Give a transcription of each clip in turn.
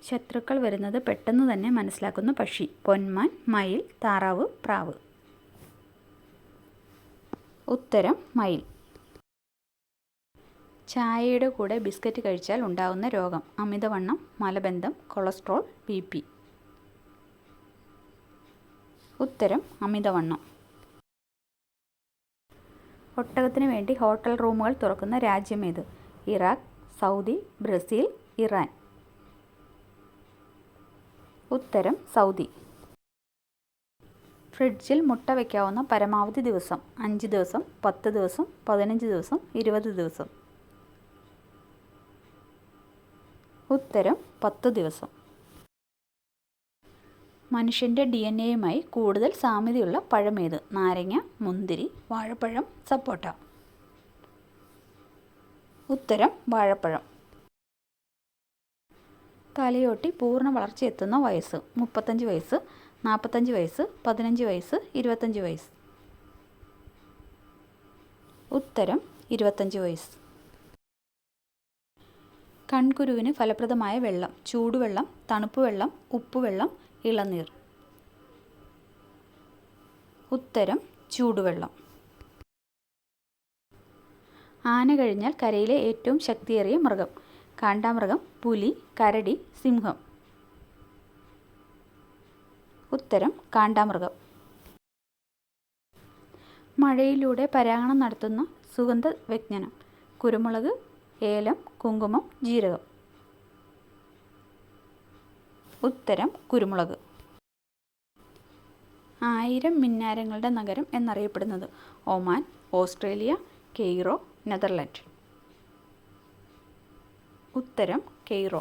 ശത്രുക്കൾ വരുന്നത് പെട്ടെന്ന് തന്നെ മനസ്സിലാക്കുന്ന പക്ഷി. പൊന്മാൻ, മയിൽ, താറാവ്, പ്രാവ്. ഉത്തരം മയിൽ. ചായയുടെ കൂടെ ബിസ്ക്കറ്റ് കഴിച്ചാൽ ഉണ്ടാകുന്ന രോഗം. അമിതവണ്ണം, മലബന്ധം, കൊളസ്ട്രോൾ, BP. ഉത്തരം അമിതവണ്ണം. ഒട്ടകത്തിന് വേണ്ടി ഹോട്ടൽ റൂമുകൾ തുറക്കുന്ന രാജ്യമേത്? Iraq, Saudi, Brazil, Iran. ഉത്തരം സൗദി. ഫ്രിഡ്ജിൽ മുട്ട വയ്ക്കാവുന്ന പരമാവധി ദിവസം? 5 ദിവസം, 10 ദിവസം, 15 ദിവസം, 20 ദിവസം. ഉത്തരം 10 ദിവസം. മനുഷ്യൻ്റെ DNA-യുമായി കൂടുതൽ സാമ്യതയുള്ള പഴമേത്? നാരങ്ങ, മുന്തിരി, വാഴപ്പഴം, സപ്പോട്ട. ഉത്തരം വാഴപ്പഴം. തലയോട്ടി പൂർണ്ണ വളർച്ചയെത്തുന്ന വയസ്സ്? 35 വയസ്സ്, 45 വയസ്സ്, 15 വയസ്സ്, 25 വയസ്സ്. ഉത്തരം 25 വയസ്സ്. കൺകുരുവിന് ഫലപ്രദമായ വെള്ളം? ചൂടുവെള്ളം, തണുപ്പുവെള്ളം, ഉപ്പുവെള്ളം, ഇളനീർ. ഉത്തരം ചൂടുവെള്ളം. ആന കഴിഞ്ഞാൽ കരയിലെ ഏറ്റവും ശക്തിയേറിയ മൃഗം? കാണ്ടാമൃഗം, പുലി, കരടി, സിംഹം. ഉത്തരം കാണ്ടാമൃഗം. മഴയിലൂടെ പരാഗണം നടത്തുന്ന സുഗന്ധവ്യഞ്ജനം? കുരുമുളക്, ഏലം, കുങ്കുമം, ജീരകം. ഉത്തരം കുരുമുളക്. 1000 മിന്നാരങ്ങളുടെ നഗരം എന്നറിയപ്പെടുന്നത്? Oman, Australia, Cairo, Netherland. ഉത്തരം കെയ്റോ.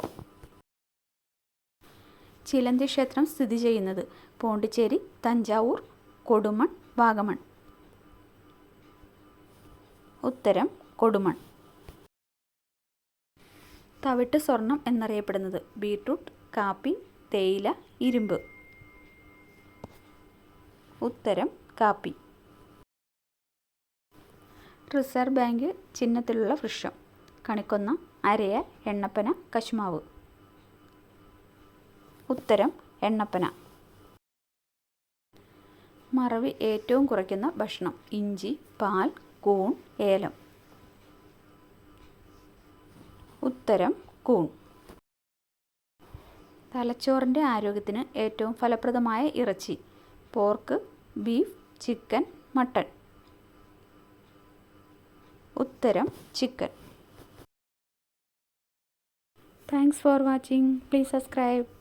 ചിലന്തി ക്ഷേത്രം സ്ഥിതി ചെയ്യുന്നത്? പോണ്ടിച്ചേരി, തഞ്ചാവൂർ, കൊടുമൺ, വാഗമൺ. ഉത്തരം കൊടുമൺ. തവിട്ട് സ്വർണം എന്നറിയപ്പെടുന്നത്? ബീട്രൂട്ട്, കാപ്പി, തേയില, ഇരുമ്പ്. ഉത്തരം കാപ്പി. റിസർവ് ബാങ്ക് ചിഹ്നത്തിലുള്ള വൃക്ഷം? കണിക്കൊന്ന, അരയാൽ, എണ്ണപ്പന, കശുമാവ്. ഉത്തരം എണ്ണപ്പന. മറവി ഏറ്റവും കുറയ്ക്കുന്ന ഭക്ഷണം? ഇഞ്ചി, പാൽ, കൂൺ, ഏലം. ഉത്തരം കൂൺ. തലച്ചോറിൻ്റെ ആരോഗ്യത്തിന് ഏറ്റവും ഫലപ്രദമായ ഇറച്ചി? Pork, beef, chicken, mutton. ഉത്തരം chicken. Thanks for watching. Please subscribe.